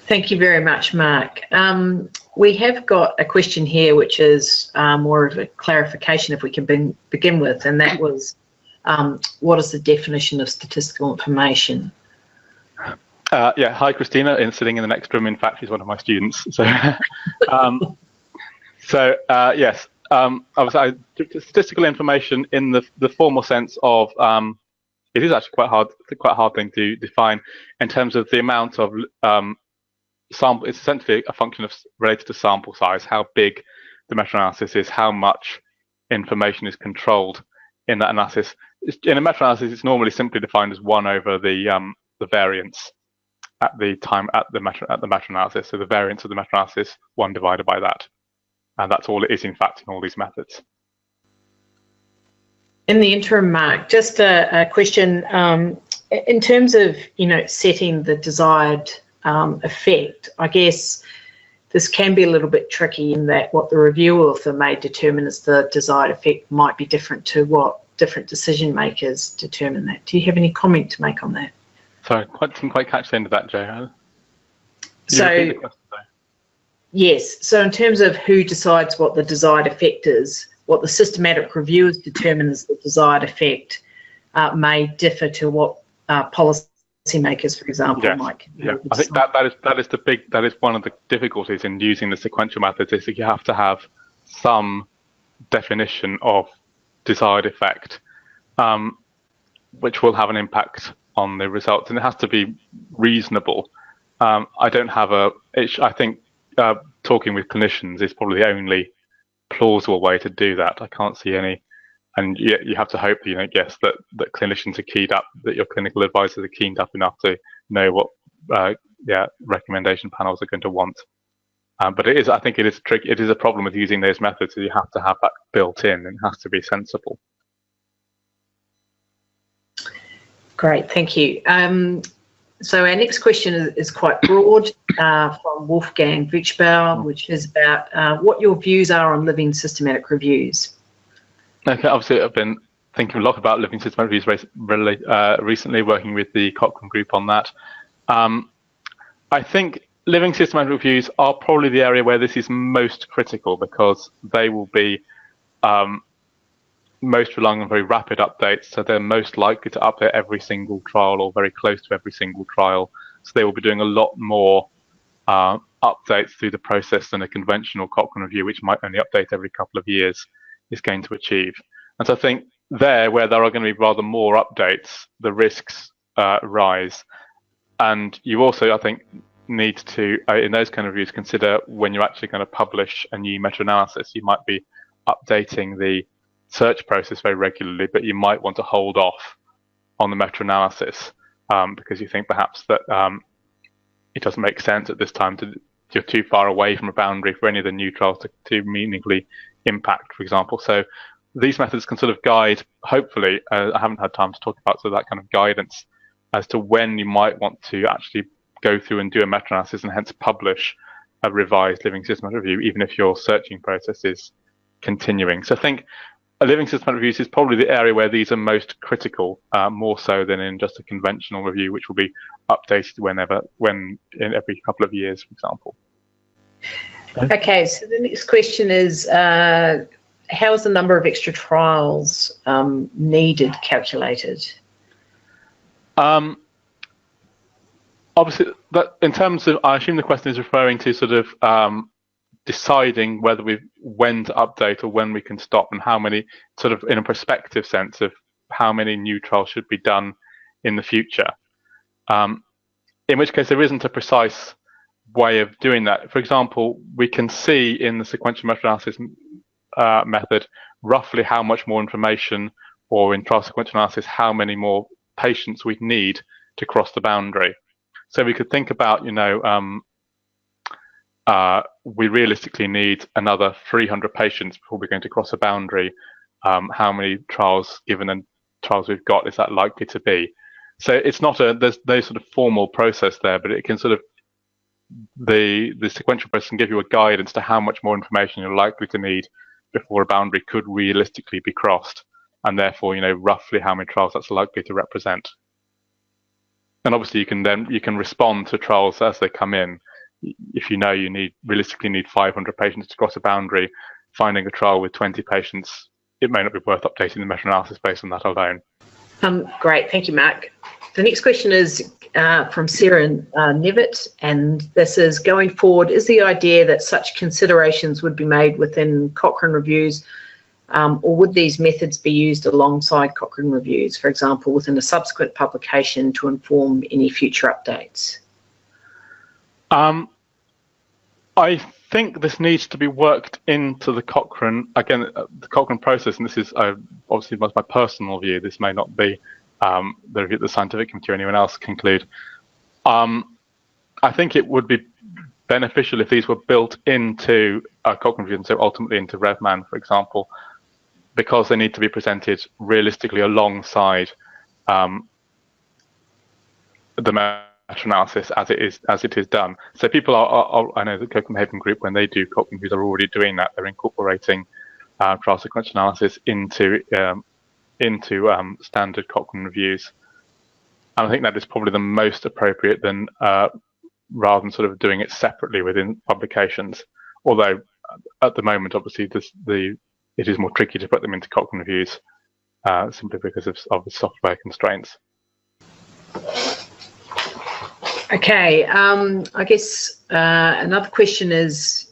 Thank you very much, Mark. We have got a question here which is more of a clarification, if we can begin with, and that was, what is the definition of statistical information? Yeah, hi Christina, sitting in the next room. In fact, she's one of my students. So, yes, obviously, statistical information in the formal sense of it is actually quite a hard thing to define in terms of the amount of sample. It's essentially a function of related to sample size, how big the meta-analysis is, how much information is controlled in that analysis. In a meta-analysis, it's normally simply defined as 1 over the variance at the time at the meta-analysis. So the variance of the meta-analysis 1 divided by that, and that's all it is in fact in all these methods. In the interim, Mark, just a question in terms of setting the desired effect. I guess this can be a little bit tricky in that what the review author may determine as the desired effect might be different to what different decision makers determine that. Do you have any comment to make on that? Sorry, didn't quite catch the end of that, Joe. So, yes, so in terms of who decides what the desired effect is, what the systematic reviewers determine as the desired effect may differ to what policymakers, for example, might. Yeah, I think that is one of the difficulties in using the sequential methods, is that you have to have some definition of desired effect, which will have an impact on the results, and it has to be reasonable. I don't have I think talking with clinicians is probably the only plausible way to do that. I can't see any, and yet you have to hope that that clinicians are keyed up, that your clinical advisors are keyed up enough to know what recommendation panels are going to want. But I think it is tricky. It is a problem with using those methods. So you have to have that built in, and it has to be sensible. Great, thank you. So our next question is quite broad, from Wolfgang Wichbauer, which is about what your views are on living systematic reviews. Okay, obviously I've been thinking a lot about living systematic reviews recently, working with the Cochrane group on that. I think living systematic reviews are probably the area where this is most critical, because they will be most relying on very rapid updates, so they're most likely to update every single trial or very close to every single trial. So they will be doing a lot more updates through the process than a conventional Cochrane review, which might only update every couple of years, is going to achieve. And so I think where there are going to be rather more updates, the risks rise. And you also, I think, need to, in those kind of reviews, consider when you're actually going to publish a new meta-analysis. You might be updating the search process very regularly, but you might want to hold off on the meta-analysis because you think perhaps that it doesn't make sense at this time, you're too far away from a boundary for any of the new trials to meaningfully impact, for example. So these methods can sort of guide, hopefully, I haven't had time to talk about that kind of guidance as to when you might want to actually go through and do a meta-analysis and hence publish a revised living systematic review, even if your searching process is continuing. So I think a living systematic reviews is probably the area where these are most critical, more so than in just a conventional review, which will be updated in every couple of years, for example. Okay, so the next question is, how is the number of extra trials needed calculated? Obviously, in terms of, I assume the question is referring to sort of deciding when to update or when we can stop, and how many, sort of in a prospective sense of how many new trials should be done in the future. In which case there isn't a precise way of doing that. For example, we can see in the sequential meta-analysis method roughly how much more information, or in trial sequential analysis, how many more patients we need to cross the boundary. So we could think about, we realistically need another 300 patients before we're going to cross a boundary. How many trials, given the trials we've got, is that likely to be? So it's not there's no sort of formal process there, but it can sort of, the sequential process can give you a guidance to how much more information you're likely to need before a boundary could realistically be crossed, and therefore, roughly how many trials that's likely to represent. And obviously you can respond to trials as they come in. if you know you realistically need 500 patients to cross a boundary, finding a trial with 20 patients, it may not be worth updating the meta-analysis based on that alone. Great, thank you, Mark. The next question is from Sarah Nevitt, and this is, going forward, is the idea that such considerations would be made within Cochrane reviews, or would these methods be used alongside Cochrane reviews, for example, within a subsequent publication to inform any future updates? I think this needs to be worked into the Cochrane, again, the Cochrane process, and this is obviously my personal view. This may not be the review of the scientific committee or anyone else conclude. I think it would be beneficial if these were built into a Cochrane review, and so ultimately into RevMan, for example, because they need to be presented realistically alongside the meta-analysis as it is done. So people I know the Copenhagen group, when they do Cochrane reviews, are already doing that. They're incorporating trial sequential analysis into standard Cochrane reviews, and I think that is probably the most appropriate than rather than sort of doing it separately within publications. Although at the moment, obviously, it is more tricky to put them into Cochrane reviews simply because of the software constraints. Okay, I guess another question is,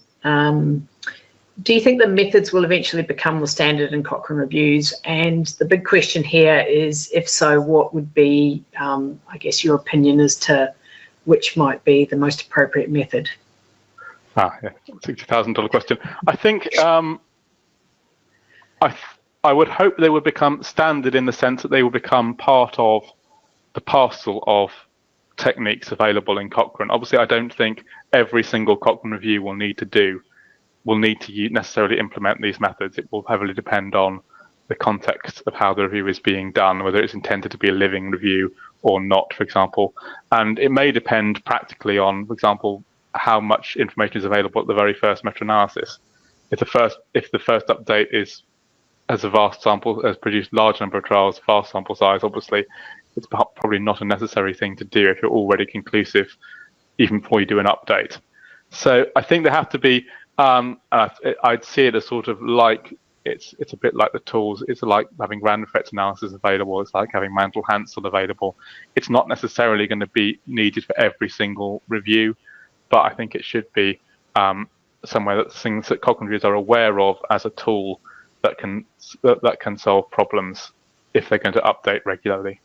do you think the methods will eventually become the standard in Cochrane reviews? And the big question here is, if so, what would be, I guess, your opinion as to which might be the most appropriate method? Yeah, $60,000 question. I think I would hope they would become standard in the sense that they will become part of the parcel of techniques available in Cochrane. Obviously, I don't think every single Cochrane review will need to necessarily implement these methods. It will heavily depend on the context of how the review is being done, whether it's intended to be a living review or not, for example. And it may depend practically on, for example, how much information is available at the very first meta-analysis. If the first update has a vast sample, has produced large number of trials, vast sample size, obviously, it's probably not a necessary thing to do if you're already conclusive, even before you do an update. So I think there have to be, I'd see it as sort of like, it's a bit like the tools. It's like having random effects analysis available. It's like having Mantel-Hansel available. It's not necessarily going to be needed for every single review, but I think it should be somewhere that things that Cochrane reviews are aware of as a tool that can solve problems if they're going to update regularly.